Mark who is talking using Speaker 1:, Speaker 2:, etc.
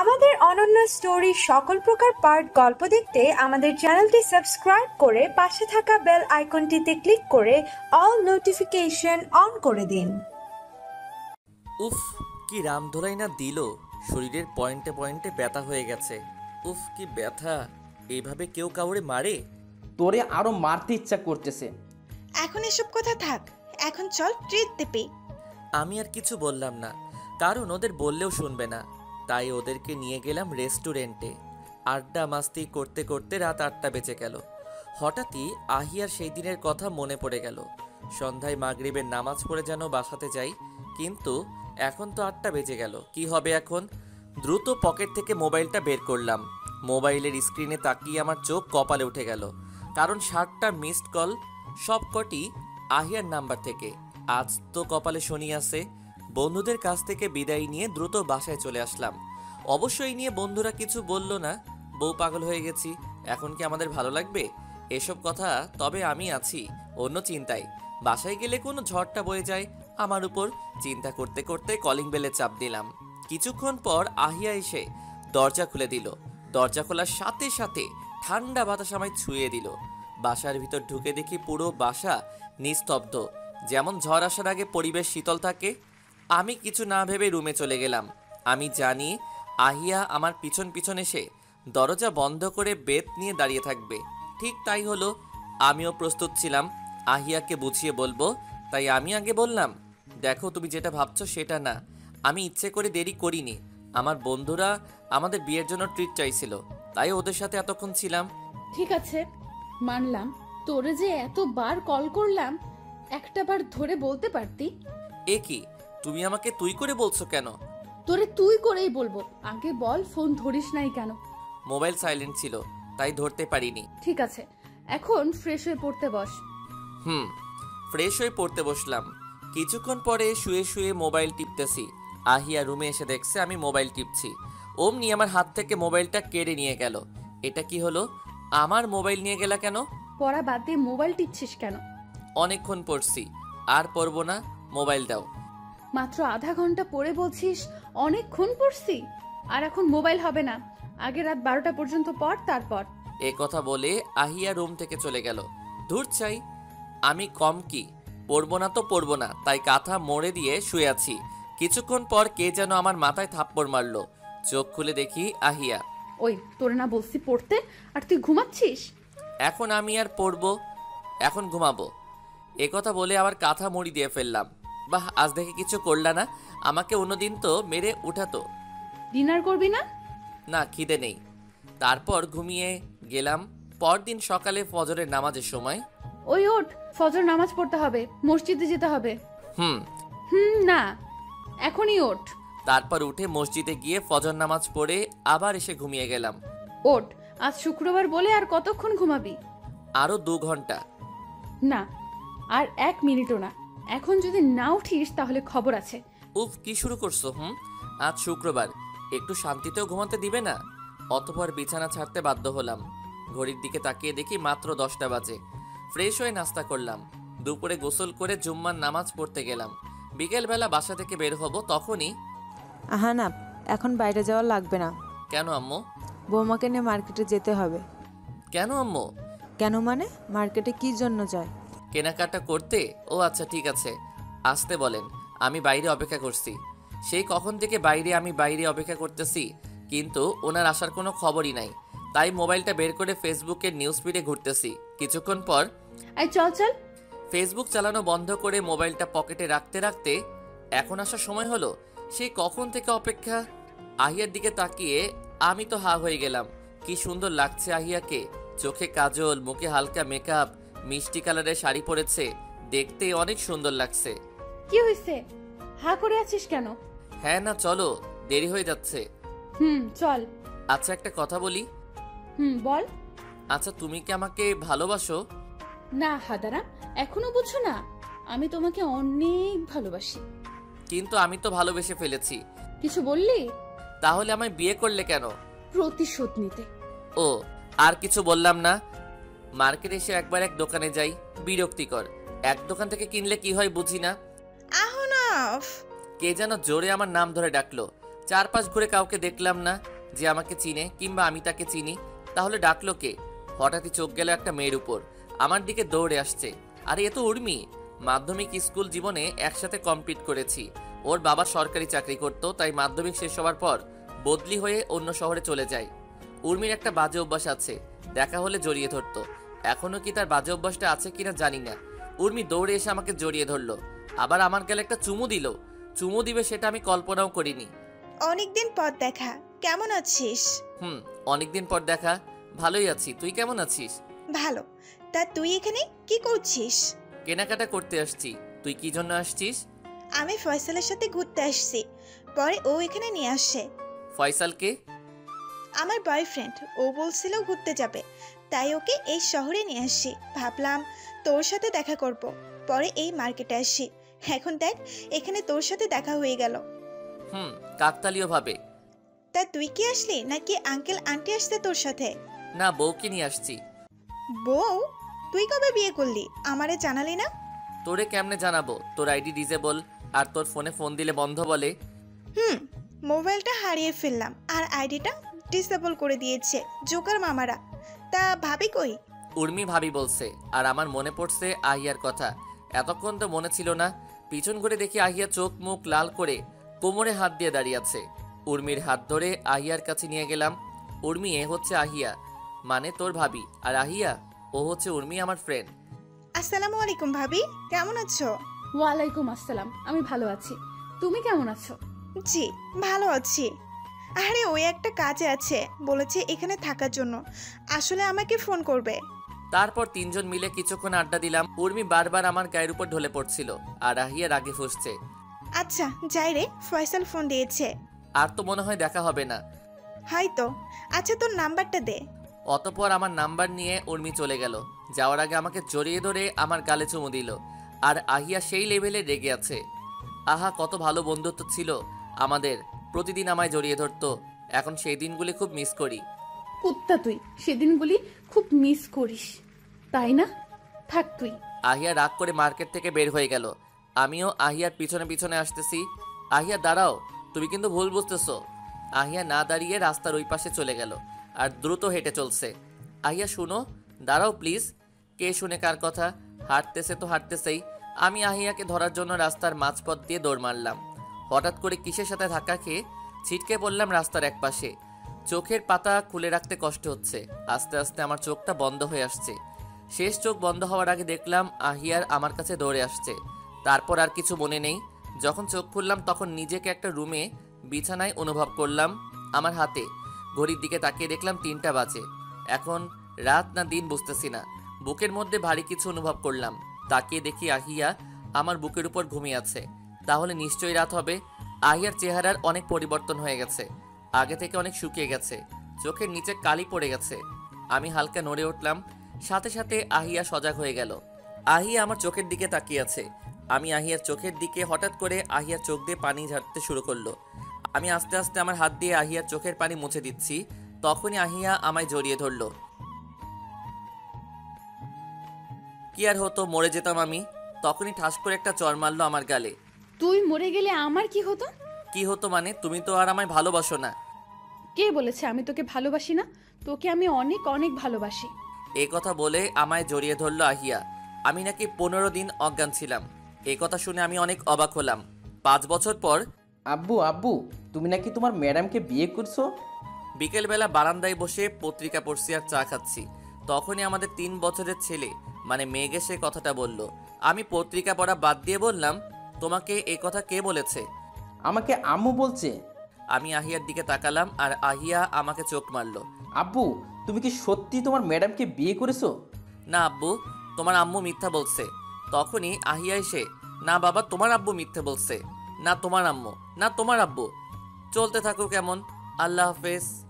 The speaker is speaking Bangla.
Speaker 1: আমাদের অনন্য স্টোরি সকল প্রকার পার্ট গল্প দেখতে আমাদের চ্যানেলটি সাবস্ক্রাইব করে পাশে থাকা বেল আইকনটিতে ক্লিক করে অল নোটিফিকেশন অন করে দিন।
Speaker 2: উফ, কি রামধরাই না দিল, শরীরের পয়েন্টে পয়েন্টে ব্যথা হয়ে গেছে। উফ, কি ব্যথা! এইভাবে কেউ কাউরে মারে?
Speaker 3: তোরে আরো মারতে ইচ্ছা করতেছে।
Speaker 4: এখন এসব কথা থাক, এখন চল ট্রিট দেবে।
Speaker 2: আমি আর কিছু বললাম না, কারণ ওদের বললেও শুনবে না। তাই ওদেরকে নিয়ে গেলাম রেস্টুরেন্টে। আড্ডা মাস্তি করতে করতে রাত 8টা বেজে গেল। হঠাৎই আহিয়ার সেই দিনের কথা মনে পড়ে গেল। সন্ধ্যায় মাগরিবের নামাজ পড়ে যেন বাসাতে যাই, কিন্তু এখন তো 8টা বেজে গেল। কি হবে এখন? দ্রুত পকেট থেকে মোবাইলটা বের করলাম। মোবাইলের স্ক্রিনে তাকিয়ে আমার চোখ কপালে উঠে গেল, কারণ 7টা মিসড কল, সবকটি আহিয়ার নাম্বার থেকে। আজ তো কপালে শনি আছে। বন্ধুদের কাছ থেকে বিদায় নিয়ে দ্রুত বাসায় চলে আসলাম। অবশ্যই নিয়ে বন্ধুরা কিছু বলল না, বউ পাগল হয়ে গেছি, এখন কি আমাদের ভালো লাগবে এসব কথা? তবে আমি আছি অন্য চিন্তায়। বাসায় গেলে কোনো ঝড়টা বয়ে যায় আমার উপর। চিন্তা করতে করতে কলিং বেলে চাপ দিলাম। কিছুক্ষণ পর আহিয়া এসে দরজা খুলে দিল। দরজা খোলার সাথে সাথে ঠান্ডা বাতাস আমায় ছুঁয়ে দিল। বাসার ভিতর ঢুকে দেখি পুরো বাসা নিস্তব্ধ, যেমন ঝড় আসার আগে পরিবেশ শীতল থাকে। আমি কিছু না ভেবে রুমে চলে গেলাম। আমি জানি আহিয়া আমার পিছন পিছন এসে দরজা বন্ধ করে বেত নিয়ে দাঁড়িয়ে থাকবে। ঠিক তাই হলো। আমিও প্রস্তুত ছিলাম আহিয়াকে বুঝিয়ে বলবো, তাই আমি আগে বললাম, দেখো তুমি যেটা ভাবছো সেটা না, আমি ইচ্ছে করে দেরি করিনি। আমার বন্ধুরা আমাদের বিয়ের জন্য ট্রিট চাইছিল, তাই ওদের সাথে এতক্ষণ ছিলাম।
Speaker 5: ঠিক আছে, মানলাম। তোরে যে এতবার কল করলাম, একটা বার ধরে বলতে পারতি।
Speaker 2: এ কি, তুমি আমাকে তুই করে বলছো কেন?
Speaker 5: তোরে তুই করেই বলবো, আগে বল ফোন ধরিস নাই কেন?
Speaker 2: মোবাইল সাইলেন্ট ছিল, তাই ধরতে পারিনি।
Speaker 5: ঠিক আছে, এখন ফ্রেশ হয়ে পড়তে বস।
Speaker 2: ফ্রেশ হয়ে পড়তে বসলাম। কিছুক্ষণ পরে শুয়ে শুয়ে মোবাইল টিপতেছি। আহিয়া রুমে এসে দেখছে আমি মোবাইল টিপছি, অমনি আমার হাত থেকে মোবাইলটা কেড়ে নিয়ে গেল। এটা কি হলো? আমার মোবাইল নিয়ে গেলা কেন?
Speaker 5: পড়া বাদ দিয়ে মোবাইল টিপছিস কেন?
Speaker 2: অনেকক্ষণ পড়ছি, আর পড়বো না, মোবাইল দাও।
Speaker 5: মাত্র আধা ঘন্টা পড়ে বলছিস অনেকক্ষণ পড়ছি, আর এখন মোবাইল হবে না। আগে রাত 12টা পর্যন্ত পড়, তারপর।
Speaker 2: এ কথা বলে আহিয়া রুম থেকে চলে গেল। দূর চাই, আমি কম কি? পড়বো না তো পড়বো না, তাই কাঁথা মোড়ে দিয়ে শুয়ে আছি। কিছুক্ষণ পর কে যেন আমার মাথায় থাপ্পড় মারলো। চোখ খুলে দেখি আহিয়া।
Speaker 5: ওই তোরে না বলছি পড়তে, আর তুই ঘুমাচ্ছিস?
Speaker 2: এখন আমি আর পড়বো, এখন ঘুমাবো। এ কথা বলে আবার কাঁথা মুড়ি দিয়ে ফেললাম। বাহ, আজ দেখে কিছু করলা না, আমাকে অন্যদিন তো মেরে উঠাতো।
Speaker 5: ডিনার করবি না?
Speaker 2: না, খিদে নেই। তারপর ঘুমিয়ে গেলাম। পরদিন সকালে ফজরের নামাজের সময়।
Speaker 5: ওই ওঠ, ফজর নামাজ পড়তে হবে, মসজিদে যেতে হবে।
Speaker 2: হুম
Speaker 5: না, এখনই ওঠ।
Speaker 2: তারপর উঠে মসজিদে গিয়ে ফজর নামাজ পড়ে আবার এসে ঘুমিয়ে গেলাম।
Speaker 5: ওঠ, আজ শুক্রবার বলে আর কতক্ষণ ঘুমাবি?
Speaker 2: আরো 2 ঘন্টা।
Speaker 5: না, আর 1 মিনিটও না। এখন যদি না উঠিস তাহলে খবর আছে।
Speaker 2: উফ, কি শুরু করছো? আজ শুক্রবার, একটু শান্তিতেও ঘুমাতে দিবে না? অতঃপর বিছানা ছাড়তে বাধ্য হলাম। ঘড়ির দিকে তাকিয়ে দেখি মাত্র 10টা বাজে। ফ্রেশ হয়ে নাস্তা করলাম। দুপুরে গোসল করে জুম্মার নামাজ পড়তে গেলাম। বিকেলবেলা বাসা থেকে বের হব, তখনই
Speaker 6: আহানা, এখন বাইরে যাওয়া লাগবে না।
Speaker 2: কেন আম্মু?
Speaker 6: বৌমাকে নিয়ে মার্কেটে যেতে হবে।
Speaker 2: কেন আম্মু?
Speaker 6: কেন মানে, মার্কেটে কি জন্য যায়?
Speaker 2: কেনাকাটা করতে। ও আচ্ছা, ঠিক আছে, আসতে বলেন, আমি বাইরে অপেক্ষা করছি। সেই কখন থেকে আমি বাইরে অপেক্ষা করতেছি, কিন্তু ওনার আসার কোনো খবরই নাই। তাই মোবাইলটা বের করে ফেসবুকের নিউজ ফিডে ঘুরতেছি। কিছুক্ষণ পর
Speaker 5: চল চল।
Speaker 2: ফেসবুক চালানো বন্ধ করে মোবাইলটা পকেটে রাখতে রাখতে এখন আসার সময় হলো। সেই কখন থেকে অপেক্ষা। আহিয়ার দিকে তাকিয়ে আমি তো হা হয়ে গেলাম। কি সুন্দর লাগছে আহিয়াকে, চোখে কাজল, মুখে হালকা মেকআপ, মিষ্টি কালারের শাড়ি পরেছে, দেখতে অনেক সুন্দর লাগছে।
Speaker 5: কি হয়েছে, হা করে আছিস কেন?
Speaker 2: হ্যাঁ না, চলো, দেরি হয়ে যাচ্ছে।
Speaker 5: চল।
Speaker 2: আচ্ছা, একটা কথা বলি।
Speaker 5: বল।
Speaker 2: আচ্ছা, তুমি কি আমাকে ভালোবাসো?
Speaker 5: না হাদারা, এখনো বুঝছো না? আমি তোমাকে অনেক ভালোবাসি।
Speaker 2: কিন্তু আমি তো ভালোবেসে ফেলেছি।
Speaker 5: কিছু বললি?
Speaker 2: তাহলে আমায় বিয়ে করলে কেন?
Speaker 5: প্রতিশোধ নিতে।
Speaker 2: ও, আর কিছু বললাম না। মার্কেটে এসে একবার এক দোকানে যাই, বিরক্তিকর। এক দোকান থেকে কিনলে কি হয় বুঝি না।
Speaker 4: আহনাফ,
Speaker 2: কে যেন জোরে আমার নাম ধরে ডাকলো। চারপাশ ঘুরে কাউকে দেখলাম না যে আমাকে চিনে কিংবা আমি তাকে চিনি। তাহলে ডাকলো কে? হঠাৎই চোখ গেল একটা মেয়ের উপর, আমার দিকে দৌড়ে আসছে। আরে এ তো উর্মি। মাধ্যমিক স্কুল জীবনে একসাথে কমপ্লিট করেছি। ওর বাবা সরকারি চাকরি করতো, তাই মাধ্যমিক শেষ হওয়ার পর বদলি হয়ে অন্য শহরে চলে যায়। উর্মির একটা বাজে অভ্যাস আছে, দেখা হলে জড়িয়ে ধরতো। এখনো কি তার বাজে অভ্যাসটা আছে কিনা জানি না। উর্মি দৌড়ে এসে আমাকে জড়িয়ে ধরলো, আবার আমার গালে একটা চুমু দিল। চুমু দিবে সেটা আমি কল্পনাও করিনি।
Speaker 4: অনেকদিন পর দেখা, কেমন আছিস?
Speaker 2: অনেকদিন পর দেখা। ভালোই আছি, তুই কেমন আছিস?
Speaker 4: ভালো। তা তুই এখানে কি করছিস?
Speaker 2: কেনাকাটা করতে আসছি। তুই কি জন্য আসছিস?
Speaker 4: আমি ফয়সালের সাথে ঘুরতে আসছি, পরে ও এখানে নিয়ে আসছে।
Speaker 2: ফয়সালকে?
Speaker 4: আমার বয়ফ্রেন্ড। ও বলছিল ঘুরতে যাবে, তাই ওকে এই শহরে নিয়ে আসছি। ভাবলাম তোর সাথে দেখা করব, পরে এই মার্কেটে আসছি। এখন দেখ, এখানে তোর সাথে দেখা হয়ে গেল।
Speaker 2: কাকতালীয় ভাবে।
Speaker 4: তা তুই কি আসলি নাকি আঙ্কেল আন্টি আসতে তোর সাথে?
Speaker 2: না, বউকে নিয়ে আসছি।
Speaker 4: বউ? তুই কবে বিয়ে করলি, আমারে জানালি না?
Speaker 2: তোরে কেমনে জানাবো? তোর আইডি ডিজেবল, আর তোর ফোনে ফোন দিলে বন্ধ বলে।
Speaker 4: মোবাইলটা হারিয়ে ফেললাম আর আইডিটা ডিসেবল করে দিয়েছে জোকার মামারা। তা ভাবি কই?
Speaker 2: উর্মি ভাবি বলছে, আর আমার মনে পড়ছে আহিয়ার কথা। এতক্ষণ তো মনে ছিল না। পিছন ঘুরে দেখি আহিয়া চোখ মুখ লাল করে কোমরে হাত দিয়ে দাঁড়িয়ে আছে। উর্মির হাত ধরে আহিয়ার কাছে নিয়ে গেলাম। উর্মি, এ হচ্ছে আহিয়া, মানে তোর ভাবি। আর আহিয়া, ও হচ্ছে উর্মি, আমার ফ্রেন্ড।
Speaker 4: আসসালামু আলাইকুম ভাবি, কেমন আছো?
Speaker 5: ওয়ালাইকুম আসসালাম, আমি ভালো আছি। তুমি কেমন আছো?
Speaker 4: জি, ভালো আছি। আরে ওই একটা কাজে আছে, বলেছে এখানে থাকার জন্য। আসলে আমাকে ফোন করবে।
Speaker 2: তারপর তিনজন মিলে কিছুক্ষণ আড্ডা দিলাম। উর্মি বারবার আমার গায়ের উপর ঢলে পড়ছিল, আর আহিয়া রাগে ফুঁসছে।
Speaker 4: আচ্ছা যাই রে, ফয়সাল ফোন দিয়েছে।
Speaker 2: আর তো মনে হয় দেখা হবে না।
Speaker 4: হয়তো। আচ্ছা তোর নাম্বারটা দে।
Speaker 2: অতঃপর আমার নাম্বার নিয়ে উর্মি চলে গেল। যাওয়ার আগে আমাকে জড়িয়ে ধরে আমার গালে চুমু দিল। আর আহিয়া সেই লেভেলে রেগে আছে। আহা, কত ভালো বন্ধুত্ব ছিল আমাদের। প্রতিদিন আমায় জড়িয়ে ধরতো। এখন সেই দিনগুলি খুব মিস করি।
Speaker 5: কুত্তা তুই, সেদিনগুলি খুব মিস করিস, তাই না? থাক তুই।
Speaker 2: আহিয়া রাগ করে মার্কেট থেকে বের হয়ে গেল। আমিও আহিয়ার পিছনে পিছনে আসতেছি। আহিয়া দাঁড়াও, তুমি কিন্তু ভুল বুঝতেছো। আহিয়া না দাঁড়িয়ে রাস্তার ওই পাশে চলে গেল আর দ্রুত হেঁটে চলছে। আহিয়া শুনো, দাঁড়াও প্লিজ। কে শুনে কার কথা? হাঁটতেছে তো হাঁটতেছেই। আমি আহিয়াকে ধরার জন্য রাস্তার মাঝপথ দিয়ে দৌড় মারলাম। হঠাৎ করে কিসের সাথে ধাক্কা খেয়ে ছিটকে পড়লাম রাস্তার এক পাশে। চোখের পাতা খুলে রাখতে কষ্ট হচ্ছে। আস্তে আস্তে আমার চোখটা বন্ধ হয়ে আসছে। শেষ চোখ বন্ধ হওয়ার আগে দেখলাম আহিয়ার আমার কাছে দৌড়ে আসছে। তারপর আর কিছু মনে নেই। যখন চোখ খুললাম তখন নিজেকে একটা রুমে বিছানায় অনুভব করলাম। আমার হাতে ঘড়ির দিকে তাকিয়ে দেখলাম 3টা বাজে। এখন রাত না দিন বুঝতেছি না। বুকের মধ্যে ভারী কিছু অনুভব করলাম। তাকিয়ে দেখি আহিয়া আমার বুকের উপর ঘুমিয়ে আছে। তাহলে নিশ্চয়ই রাত হবে। আহিয়ার চেহারার অনেক পরিবর্তন হয়ে গেছে, আগে থেকে অনেক শুকিয়ে গেছে। চোখের নিচে কালি পড়ে গেছে। আমি হালকা নড়ে উঠলাম। সাথে সাথে আহিয়া সজাগ হয়ে গেল। আহিয়া আমার চোখের দিকে তাকিয়ে আছে। আমি আহিয়ার চোখের দিকে, হঠাৎ করে আহিয়ার চোখ দিয়ে পানি ঝাড়তে শুরু করলো। আমি আস্তে আস্তে আমার হাত দিয়ে আহিয়ার চোখের পানি মুছে দিচ্ছি। তখনই আহিয়া আমায় জড়িয়ে ধরলো। কি আর হতো, মরে যেতাম আমি। তখনই ঠাস করে একটা চড় মারলো আমার গালে।
Speaker 5: তুই মরে গেলে আমার কি হতো?
Speaker 2: কি হতো মানে? তুমি তো আর আমায় ভালোবাসো না।
Speaker 5: কে বলেছে আমি তোকে ভালোবাসি না? তোকে আমি অনেক অনেক ভালোবাসি।
Speaker 2: এই কথা বলে আমায় জড়িয়ে ধরলো আহিয়া। আমি নাকি 15 দিন অজ্ঞান ছিলাম। এই কথা শুনে আমি অনেক অবাক হলাম। 5 বছর পর
Speaker 3: আব্বু আব্বু, তুমি নাকি তোমার ম্যাডামকে বিয়ে করছো?
Speaker 2: বিকেলবেলা বারান্দায় বসে পত্রিকা পড়ছি আর চা খাচ্ছি। তখনই আমাদের 3 বছরের ছেলে মানে মেঘ এসে কথাটা বলল। আমি পত্রিকা পড়া বাদ দিয়ে বললাম, তোমাকে এই কথা কে বলেছে?
Speaker 3: আমাকে আম্মু বলছে।
Speaker 2: আমি আহিয়ার দিকে তাকালাম আর আহিয়া আমাকে চোখ মারলো।
Speaker 3: আব্বু, তুমি কি সত্যি তোমার ম্যাডামকে বিয়ে করেছো?
Speaker 2: না আব্বু, তোমার আম্মু মিথ্যা বলছে। তখনই আহিয়া এসে, না বাবা, তোমার আব্বু মিথ্যে বলছে। না তোমার আম্মু, না তোমার আব্বু। চলতে থাকুক কেমন। আল্লাহ হাফেজ।